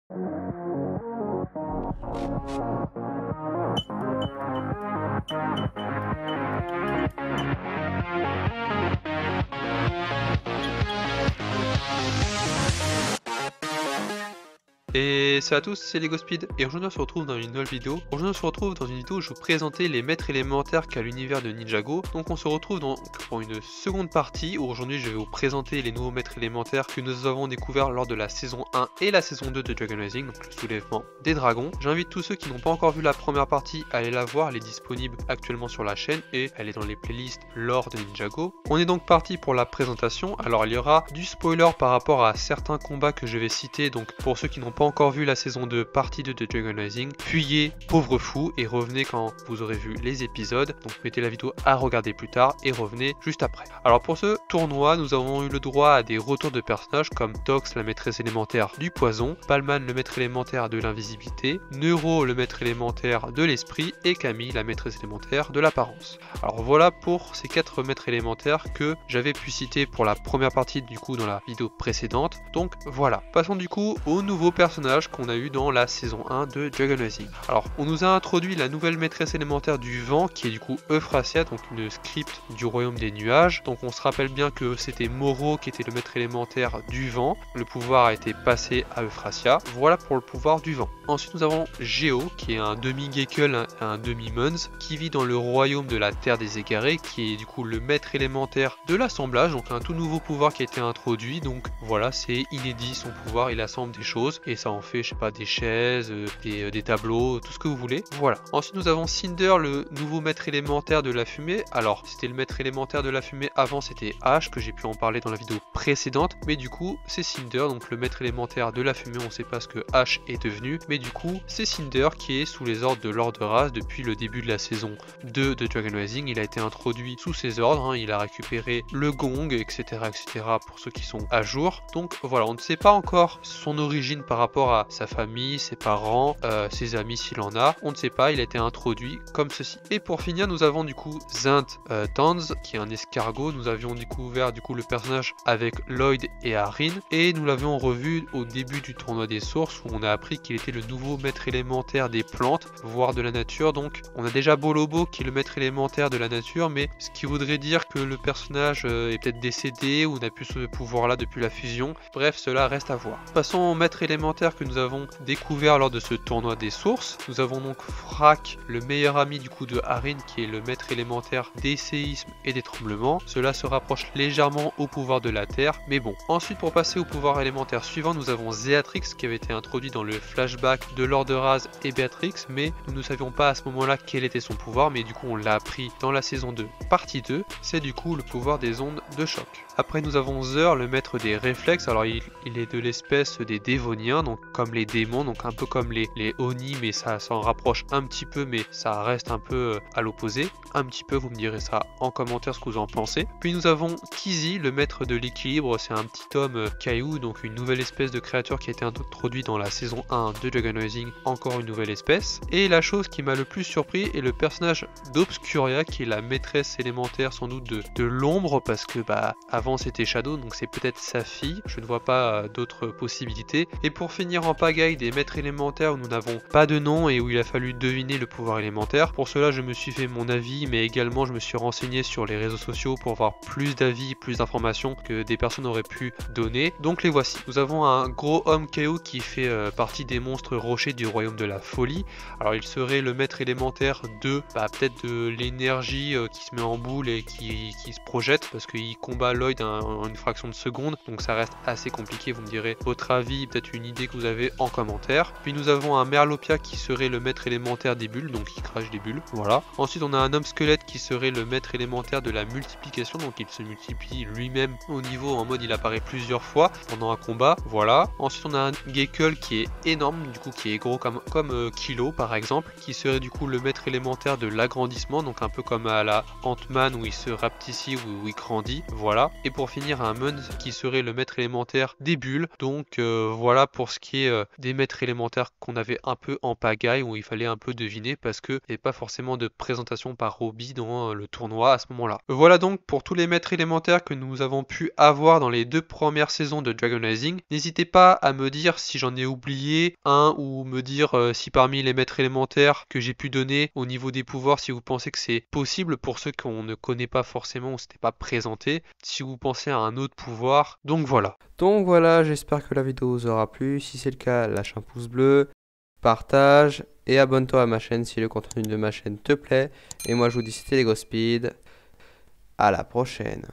Et salut à tous, c'est LegoSpeed et aujourd'hui on se retrouve dans une nouvelle vidéo. Aujourd'hui on se retrouve dans une vidéo où je vais vous présenter les maîtres élémentaires qu'a l'univers de Ninjago. Donc on se retrouve pour une seconde partie où aujourd'hui je vais vous présenter les nouveaux maîtres élémentaires que nous avons découverts lors de la saison 1 et la saison 2 de Dragon Rising, donc le soulèvement des dragons. J'invite tous ceux qui n'ont pas encore vu la première partie à aller la voir, elle est disponible actuellement sur la chaîne et elle est dans les playlists lore de Ninjago. On est donc parti pour la présentation. Alors il y aura du spoiler par rapport à certains combats que je vais citer, donc pour ceux qui n'ont pas encore vu la saison 2 partie 2 de Dragon Rising, fuyez pauvre fou et revenez quand vous aurez vu les épisodes, donc mettez la vidéo à regarder plus tard et revenez juste après. Alors pour ce tournoi, nous avons eu le droit à des retours de personnages comme Tox, la maîtresse élémentaire du poison, Palman, le maître élémentaire de l'invisibilité, Neuro, le maître élémentaire de l'esprit et Camille, la maîtresse élémentaire de l'apparence. Alors voilà pour ces 4 maîtres élémentaires que j'avais pu citer pour la première partie du coup dans la vidéo précédente. Donc voilà, passons du coup aux nouveaux personnages qu'on a eu dans la saison 1 de Dragon Rising. Alors on nous a introduit la nouvelle maîtresse élémentaire du vent qui est du coup Euphrasia, donc une script du royaume des nuages. Donc on se rappelle bien que c'était Moro qui était le maître élémentaire du vent. Le pouvoir a été passé à Euphrasia. Voilà pour le pouvoir du vent. Ensuite nous avons Géo qui est un demi-Gekkel, un demi-Muns qui vit dans le royaume de la terre des égarés, qui est du coup le maître élémentaire de l'assemblage, donc un tout nouveau pouvoir qui a été introduit. Donc voilà, c'est inédit son pouvoir, il assemble des choses et ça en fait, je sais pas, des chaises, des tableaux, tout ce que vous voulez. Voilà. Ensuite nous avons Cinder, le nouveau maître élémentaire de la fumée. Alors c'était le maître élémentaire de la fumée avant, c'était Ash, que j'ai pu en parler dans la vidéo précédente, mais du coup c'est Cinder, donc le maître élémentaire de la fumée. On sait pas ce que Ash est devenu, mais du coup c'est Cinder qui est sous les ordres de Lord Raz depuis le début de la saison 2 de Dragon Rising. Il a été introduit sous ses ordres, il a récupéré le gong, etc., pour ceux qui sont à jour. Donc voilà, on ne sait pas encore son origine par rapport à sa famille, ses parents, ses amis s'il en a, on ne sait pas, il a été introduit comme ceci. Et pour finir nous avons du coup Zint Tanz qui est un escargot. Nous avions découvert du coup le personnage avec Lloyd et Arin et nous l'avions revu au début du tournoi des sources où on a appris qu'il était le nouveau maître élémentaire des plantes, voire de la nature. Donc on a déjà Bolobo qui est le maître élémentaire de la nature, mais ce qui voudrait dire que le personnage est peut-être décédé ou n'a plus ce pouvoir là depuis la fusion. Bref, cela reste à voir. Passons au maître élémentaire que nous avons découvert lors de ce tournoi des sources. Nous avons donc Frak, le meilleur ami du coup de Arin, qui est le maître élémentaire des séismes et des tremblements. Cela se rapproche légèrement au pouvoir de la terre, mais bon. Ensuite, pour passer au pouvoir élémentaire suivant, nous avons Zéatrix qui avait été introduit dans le flashback de Lord Raz et Béatrix, mais nous ne savions pas à ce moment-là quel était son pouvoir, mais du coup on l'a appris dans la saison 2 partie 2. C'est du coup le pouvoir des ondes de choc. Après nous avons Zer, le maître des réflexes. Alors il est de l'espèce des dévoniens, donc comme les démons, donc un peu comme les Oni, mais ça s'en rapproche un petit peu, mais ça reste un peu à l'opposé. Un petit peu, vous me direz ça en commentaire ce que vous en pensez. Puis nous avons Kizzy, le maître de l'équilibre. C'est un petit homme caillou, donc une nouvelle espèce de créature qui a été introduite dans la saison 1 de Dragon Rising, encore une nouvelle espèce. Et la chose qui m'a le plus surpris est le personnage d'Obscuria, qui est la maîtresse élémentaire sans doute de l'ombre, parce que avant c'était Shadow, donc c'est peut-être sa fille. Je ne vois pas d'autres possibilités. Et pour finir en pagaille, des maîtres élémentaires où nous n'avons pas de nom et où il a fallu deviner le pouvoir élémentaire. Pour cela je me suis fait mon avis, mais également je me suis renseigné sur les réseaux sociaux pour voir plus d'avis, plus d'informations que des personnes auraient pu donner. Donc les voici. Nous avons un gros homme chaos qui fait partie des monstres rochers du royaume de la folie. Alors il serait le maître élémentaire de peut-être de l'énergie qui se met en boule et qui se projette, parce qu'il combat Lloyd en une fraction de seconde, donc ça reste assez compliqué. Vous me direz votre avis, peut-être une idée que vous avez en commentaire. Puis nous avons un Merlopia qui serait le maître élémentaire des bulles, donc il crache des bulles, voilà. Ensuite on a un homme squelette qui serait le maître élémentaire de la multiplication, donc il se multiplie lui-même au niveau en mode il apparaît plusieurs fois pendant un combat, voilà. Ensuite on a un Gekkel qui est énorme, du coup qui est gros comme Kilo par exemple, qui serait du coup le maître élémentaire de l'agrandissement, donc un peu comme à la Ant-Man où il se rapetissait, où il grandit, voilà. Et pour finir un Muns qui serait le maître élémentaire des bulles, donc voilà pour pour ce qui est des maîtres élémentaires qu'on avait un peu en pagaille, où il fallait un peu deviner parce qu'il n'y avait pas forcément de présentation par Roby dans le tournoi à ce moment-là. Voilà donc pour tous les maîtres élémentaires que nous avons pu avoir dans les 2 premières saisons de Dragon Rising. N'hésitez pas à me dire si j'en ai oublié un ou me dire si parmi les maîtres élémentaires que j'ai pu donner au niveau des pouvoirs, si vous pensez que c'est possible pour ceux qu'on ne connaît pas forcément ou c'était pas présenté, si vous pensez à un autre pouvoir. Donc voilà, j'espère que la vidéo vous aura plu. Si c'est le cas, lâche un pouce bleu, partage et abonne-toi à ma chaîne si le contenu de ma chaîne te plaît. Et moi je vous dis c'était LEGO Speed. À la prochaine.